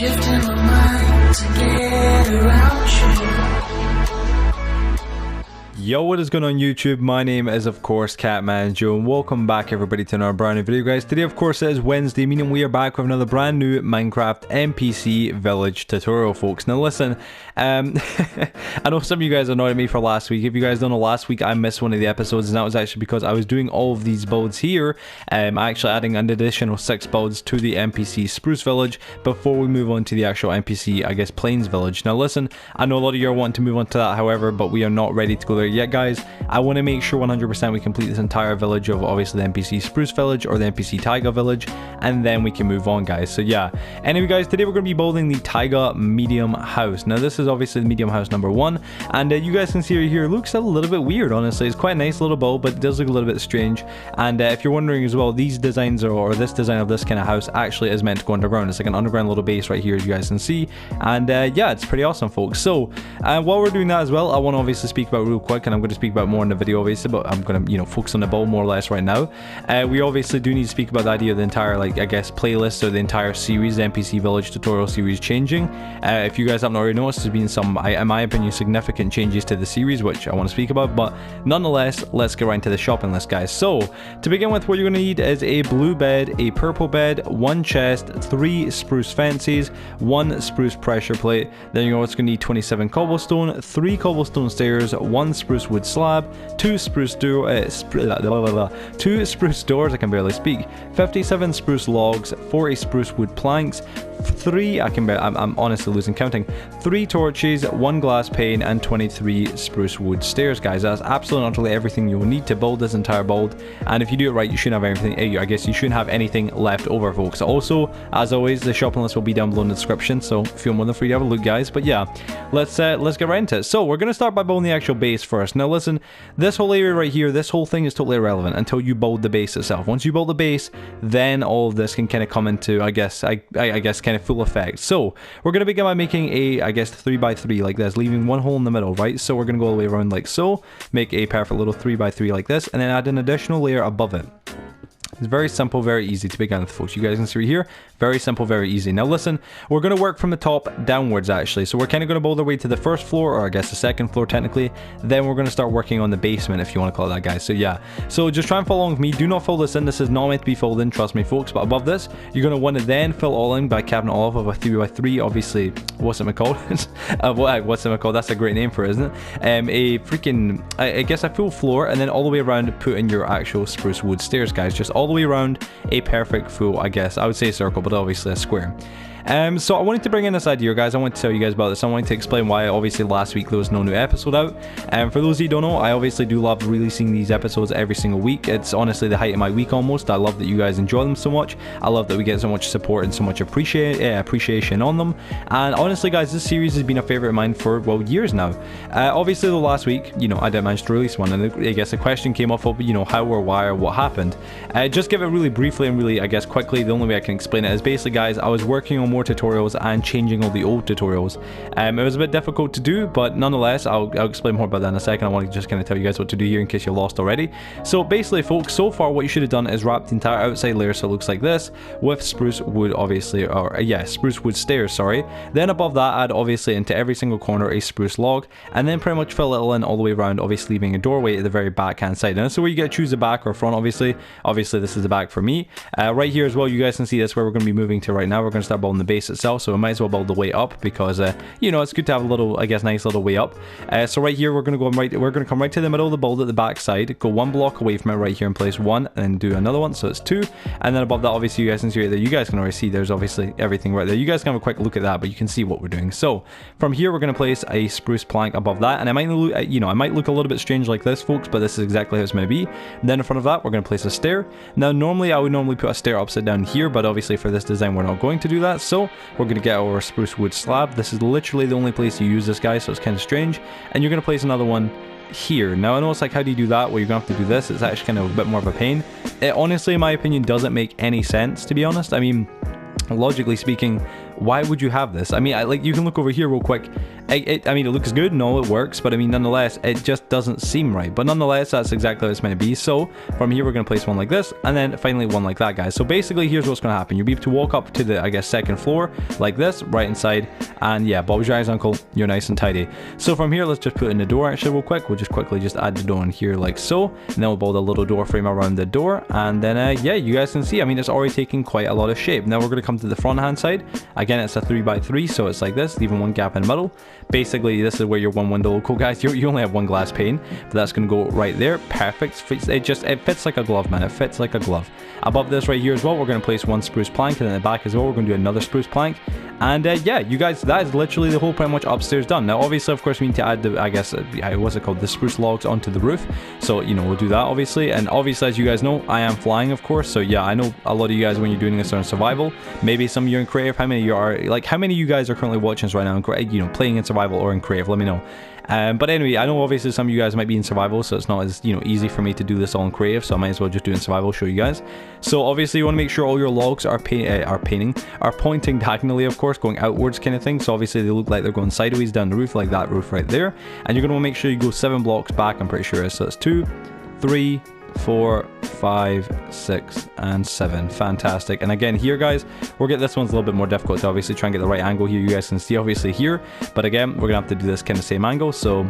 shifting my mind to get around you. Yo, what is going on YouTube? My name is of course Catmanjoe and welcome back everybody to another brand new video, guys. Today of course it is Wednesday, meaning we are back with another brand new Minecraft NPC village tutorial, folks. Now listen, I know some of you guys annoyed at me for last week. If you guys don't know, last week I missed one of the episodes, and that was actually because I was doing all of these builds here. Actually adding an additional 6 builds to the NPC Spruce Village before we move on to the actual NPC, I guess, Plains Village. Now listen, I know a lot of you are wanting to move on to that, however, but we are not ready to go there yet, guys. I want to make sure 100% we complete this entire village of obviously the NPC Spruce Village or the NPC Taiga Village, and then we can move on, guys. So yeah, anyway guys, today we're going to be building the Taiga Medium House. Now this is obviously the medium house number 1, and you guys can see right here, it looks a little bit weird, honestly. It's quite a nice little build, but it does look a little bit strange. And if you're wondering as well, these designs or this design of this kind of house actually is meant to go underground. It's like an underground little base right here, as you guys can see. And yeah, it's pretty awesome, folks. So while we're doing that as well, I want to obviously speak about real quick, and I'm going to speak about more in the video obviously, but I'm going to, you know, focus on the build more or less right now. We obviously do need to speak about the idea of the entire, like, I guess, playlist or the entire series, the NPC Village tutorial series changing. If you guys haven't already noticed, there's been some, in my opinion, significant changes to the series, which I want to speak about, but nonetheless, let's get right into the shopping list, guys. So to begin with, what you're going to need is a blue bed, a purple bed, 1 chest, 3 spruce fences, 1 spruce pressure plate. Then you're also going to need 27 cobblestone, 3 cobblestone stairs, 1 spruce wood slab, 2 spruce doors, I can barely speak, 57 spruce logs, 40 spruce wood planks, 3, I'm honestly losing counting, 3 torches, 1 glass pane, and 23 spruce wood stairs, guys. That's absolutely and utterly everything you'll need to build this entire build, and if you do it right, you shouldn't have everything. I guess you shouldn't have anything left over, folks. Also, as always, the shopping list will be down below in the description, so feel more than free to have a look, guys. But yeah, let's get right into it. So we're gonna start by building the actual base first. Now listen, this whole area right here, this whole thing is totally irrelevant until you build the base itself. Once you build the base, then all of this can kind of come into, I guess kind of full effect. So we're gonna begin by making a, I guess, 3x3 like this, leaving 1 hole in the middle, right? So we're gonna go all the way around like so, make a perfect little 3x3 like this, and then add an additional layer above it. It's very simple, very easy to begin with, folks. You guys can see right here, very simple, very easy. Now listen, we're going to work from the top downwards actually. So we're kind of going to build our way to the first floor, or I guess the second floor technically. Then we're going to start working on the basement, if you want to call it that, guys. So yeah, so just try and follow along with me. Do not fill this in. This is not meant to be filled in, trust me, folks. But above this, you're going to want to then fill all in by capping it all off with a 3x3. Obviously, what's it called? What's it called? That's a great name for it, isn't it? A freaking, I guess a full floor, and then all the way around put in your actual spruce wood stairs, guys. Just all the way around a perfect full, I guess I would say circle, but obviously a square. So I wanted to bring in this idea, guys. I want to tell you guys about this. I wanted to explain why obviously last week there was no new episode out. And for those of you who don't know, I obviously do love releasing these episodes every single week. It's honestly the height of my week almost. I love that you guys enjoy them so much. I love that we get so much support and so much appreciation on them. And honestly, guys, this series has been a favorite of mine for, well, years now. Obviously the last week, you know, I didn't manage to release one, and I guess a question came up of, you know, how or why or what happened. Just give it really briefly and really, I guess, quickly. The only way I can explain it is basically, guys, I was working on more tutorials and changing all the old tutorials. It was a bit difficult to do, but nonetheless, I'll explain more about that in a second. I want to just kind of tell you guys what to do here in case you're lost already. So basically, folks, so far what you should have done is wrap the entire outside layer so it looks like this, with spruce wood, obviously, or yeah, spruce wood stairs, sorry. Then above that, add obviously into every single corner a spruce log, and then pretty much fill it in all the way around, obviously leaving a doorway at the very back hand side. And so where you get to choose the back or front, obviously this is the back for me. Right here as well, you guys can see that's where we're going to be moving to right now. We're going to start building the base itself, so we might as well build the way up because you know, it's good to have a little, I guess, nice little way up. So right here we're going to come right to the middle of the build at the back side, go 1 block away from it right here and place 1, and then do another one, so it's 2, and then above that, obviously you guys can see right there, you guys can already see there's obviously everything right there. You guys can have a quick look at that, but you can see what we're doing. So from here we're going to place a spruce plank above that, and I might look, you know, I might look a little bit strange like this, folks, but this is exactly how it's going to be. And then in front of that we're going to place a stair. Now normally I would put a stair upside down here, but obviously for this design we're not going to do that, so we're going to get our spruce wood slab. This is literally the only place you use this, guy, so it's kind of strange. And you're going to place another one here. Now I know it's like, how do you do that? Well, you're gonna have to do this. It's actually kind of a bit more of a pain. It honestly, in my opinion, doesn't make any sense, to be honest. I mean, logically speaking, why would you have this? I mean, like, you can look over here real quick. I mean, it looks good and all, it works, but I mean, nonetheless, it just doesn't seem right. But nonetheless, that's exactly what it's meant to be. So from here, we're going to place one like this, and then finally one like that, guys. So basically, here's what's going to happen. You'll be able to walk up to the, I guess, second floor like this, right inside, and yeah, Bob's your eyes, uncle. You're nice and tidy. So from here, let's just put in the door actually real quick. We'll just quickly just add the door in here like so, and then we'll build a little door frame around the door, and then yeah, you guys can see, I mean, it's already taking quite a lot of shape. Now we're going to come to the front hand side. Again, it's a 3x3, so it's like this, leaving one gap in the middle. Basically, this is where your one window will go, guys. You only have one glass pane, but that's going to go right there. Perfect. It fits like a glove, man. It fits like a glove. Above this right here as well, we're going to place one spruce plank, and in the back as well, we're going to do another spruce plank. And yeah, you guys, that is literally the whole pretty much upstairs done. Now, obviously, of course, we need to add the, I guess, what's it called, the spruce logs onto the roof. So, you know, we'll do that, obviously. And obviously, as you guys know, I am flying, of course. So yeah, I know a lot of you guys, when you're doing this on survival, maybe some of you are in creative. How many of you are, like, how many of you guys are currently watching this right now, you know, playing in survival or in creative? Let me know. But anyway, I know obviously some of you guys might be in survival, so it's not as, you know, easy for me to do this all in creative, so I might as well just do it in survival, show you guys. So obviously you want to make sure all your logs are pointing diagonally, of course, going outwards kind of thing. So obviously they look like they're going sideways down the roof, like that roof right there. And you're going to want to make sure you go 7 blocks back, I'm pretty sure. So it's 2, 3, 4, 5, 6, and 7. Fantastic. And again, here, guys, we'll get this one's a little bit more difficult to obviously try and get the right angle here. You guys can see obviously here, but again, we're gonna have to do this kind of same angle. So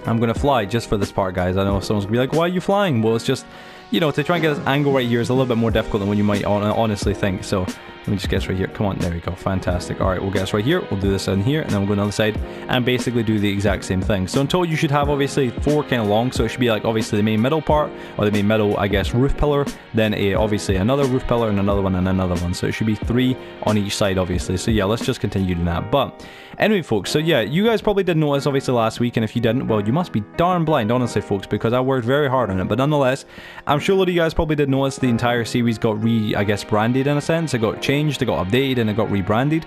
I'm gonna fly just for this part, guys. I know someone's gonna be like, why are you flying? Well, it's just, you know, to try and get this angle right here is a little bit more difficult than what you might honestly think. So let me just get us right here. Come on, there we go. Fantastic. All right, we'll get us right here. We'll do this in here, and then we'll go on the other side and basically do the exact same thing. So in total, you should have obviously 4 kind of long. So it should be like obviously the main middle part, or the main middle, I guess, roof pillar. Then obviously another roof pillar, and another one, and another one. So it should be 3 on each side, obviously. So yeah, let's just continue doing that. But anyway, folks, so yeah, you guys probably did notice obviously last week, and if you didn't, well, you must be darn blind, honestly, folks, because I worked very hard on it. But nonetheless, I'm sure a lot of you guys probably did notice the entire series got I guess, branded in a sense. It got changed, it got updated, and it got rebranded.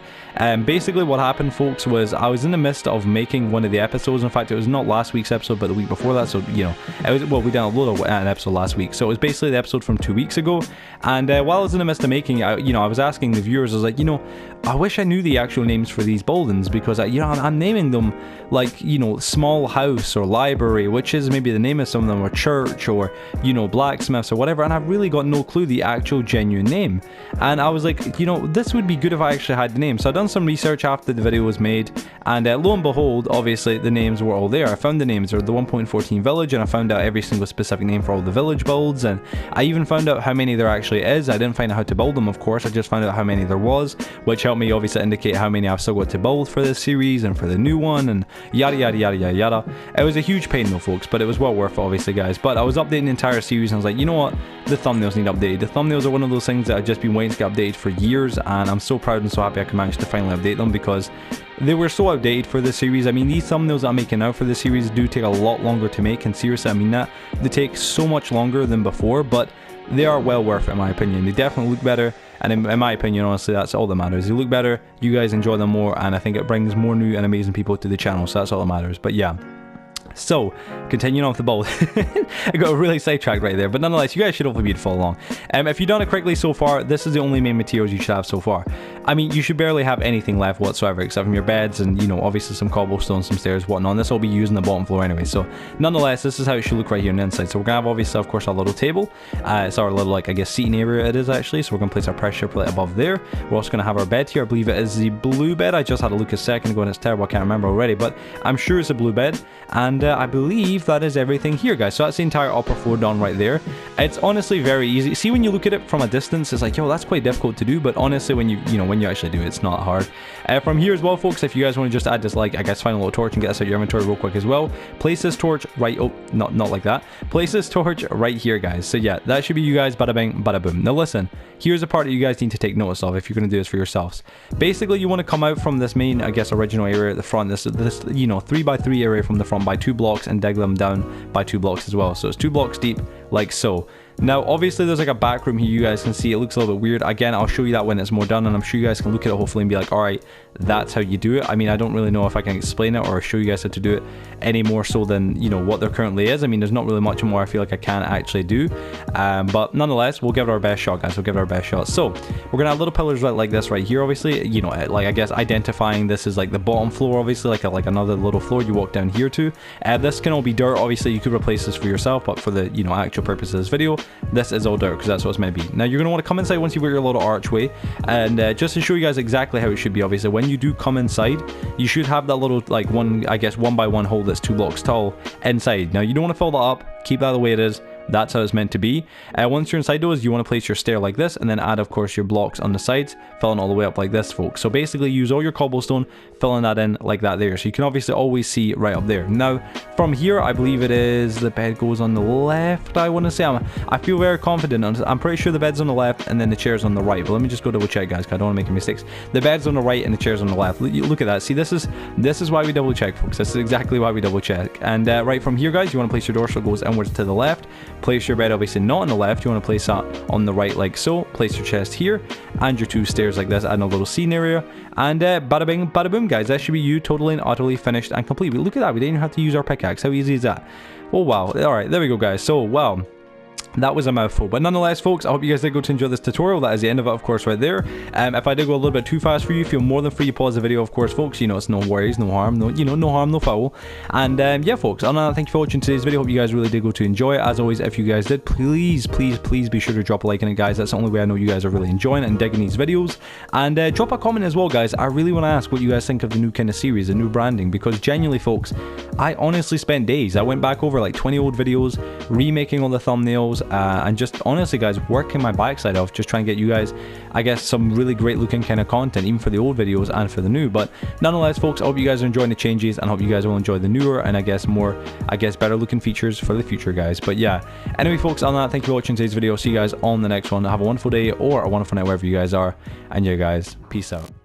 Basically what happened, folks, was I was in the midst of making one of the episodes. In fact, it was not last week's episode, but the week before that. So, you know, it was, well, we downloaded an episode last week, so it was basically the episode from 2 weeks ago. And while I was in the midst of making it, I was asking the viewers, I was like, you know, I wish I knew the actual names for these buildings, because you know, I'm naming them like, you know, small house or library, which is maybe the name of some of them, or church, or, you know, blacksmiths or whatever, and I've really got no clue the actual genuine name. And I was like, you know, this would be good if I actually had the name. So I done some research after the video was made, and lo and behold, obviously the names were all there. I found the names of the 1.14 village, and I found out every single specific name for all the village builds, and I even found out how many there actually is. I didn't find out how to build them, of course. I just found out how many there was, which helped me obviously indicate how many I've still got to build for this series and for the new one, and yada yada yada yada yada. It was a huge pain though, folks, but it was well worth it, obviously, guys. But I was updating the entire series, and I was like, you know what, the thumbnails need updated. The thumbnails are one of those things that I've just been waiting to get updated for years, and I'm so proud and so happy I could manage to finally update them, because they were so outdated for this series. I mean, these thumbnails that I'm making now for this series do take a lot longer to make, and seriously, I mean that. They take so much longer than before, but they are well worth it, in my opinion. They definitely look better, and in my opinion, honestly, that's all that matters. They look better, you guys enjoy them more, and I think it brings more new and amazing people to the channel, so that's all that matters. But yeah, so continuing on with the build, I got really sidetracked right there, but nonetheless, you guys should hopefully be able to follow along. If you've done it correctly so far, this is the only main materials you should have so far. I mean, you should barely have anything left whatsoever, except from your beds and, you know, obviously some cobblestone, some stairs, whatnot. This will be using the bottom floor anyway, so nonetheless, this is how it should look right here on the inside. So we're gonna have obviously, of course, our little table. It's our little, like, I guess, seating area it is actually, so we're gonna place our pressure plate above there. We're also gonna have our bed here. I believe it is the blue bed. I just had a look a second ago and it's terrible, I can't remember already, but I'm sure it's a blue bed, and I believe that is everything here, guys. So that's the entire upper floor done right there. It's honestly very easy. See, when you look at it from a distance, it's like, yo, that's quite difficult to do, but honestly, when you actually do it, it's not hard. From here as well, folks, if you guys want to just add this, like, I guess, final little torch and get this out of your inventory real quick as well, place this torch right, oh, not like that, place this torch right here, guys. So yeah, that should be you guys, bada bing, bada boom. Now listen, here's a part that you guys need to take notice of if you're going to do this for yourselves. Basically, you want to come out from this main, I guess, original area at the front, this you know, 3x3 area from the front by 2 blocks, and dig them down by 2 blocks as well. So it's 2 blocks deep, like so. Now, obviously, there's like a back room here you guys can see. It looks a little bit weird. Again, I'll show you that when it's more done, and I'm sure you guys can look at it hopefully and be like, all right, that's how you do it. I mean, I don't really know if I can explain it or show you guys how to do it any more so than, you know, what there currently is. I mean, there's not really much more I feel like I can actually do. But nonetheless, we'll give it our best shot, guys. We'll give it our best shot. So we're gonna have little pillars like this right here, obviously, you know, like I guess identifying this is like the bottom floor, obviously, like another little floor you walk down here to. This can all be dirt. Obviously, you could replace this for yourself, but for the, you know, actual purpose of this video, this is all dirt because that's what it's meant to be. Now, you're gonna want to come inside once you've got your little archway, and just to show you guys exactly how it should be, obviously, when you do come inside, you should have that little, like, one, I guess, 1x1 hole that's 2 blocks tall inside. Now, you don't want to fill that up. Keep that the way it is. That's how it's meant to be. Once you're inside those, you want to place your stair like this, and then add, of course, your blocks on the sides, filling all the way up like this, folks. So basically, use all your cobblestone, filling that in like that there. So you can obviously always see right up there. Now, from here, I believe it is the bed goes on the left, I want to say. I feel very confident. I'm pretty sure the bed's on the left, and then the chair's on the right. But let me just go double check, guys, because I don't want to make any mistakes. The bed's on the right, and the chair's on the left. Look at that. See, this is why we double check, folks. This is exactly why we double check. And right from here, guys, you want to place your door so it goes inwards to the left. Place your bed obviously not on the left, you want to place that on the right like so. Place your chest here and your 2 stairs like this, adding a little scene area, and bada bing bada boom, guys. That should be you totally and utterly finished and complete. But look at that, we didn't even have to use our pickaxe. How easy is that? Oh wow. Alright, there we go, guys. So well, that was a mouthful, but nonetheless, folks, I hope you guys did go to enjoy this tutorial. That is the end of it, of course, right there. If I did go a little bit too fast for you, feel more than free to pause the video, of course, folks. You know, it's no worries, no harm, no, you know, no harm, no foul. And yeah, folks, thank you for watching today's video. Hope you guys really did go to enjoy it. As always, if you guys did, please be sure to drop a like in it, guys. That's the only way I know you guys are really enjoying it and digging these videos. And drop a comment as well, guys. I really want to ask what you guys think of the new kind of series, the new branding, because genuinely, folks, I honestly spent days. I went back over like 20 old videos, remaking all the thumbnails, and just honestly, guys, working my backside off, just trying to get you guys, I guess, some really great looking kind of content, even for the old videos and for the new. But nonetheless, folks, I hope you guys are enjoying the changes, and hope you guys will enjoy the newer and I guess more, better looking features for the future, guys. But yeah, anyway, folks, on that, thank you for watching today's video. See you guys on the next one. Have a wonderful day or a wonderful night wherever you guys are, and yeah, guys, peace out.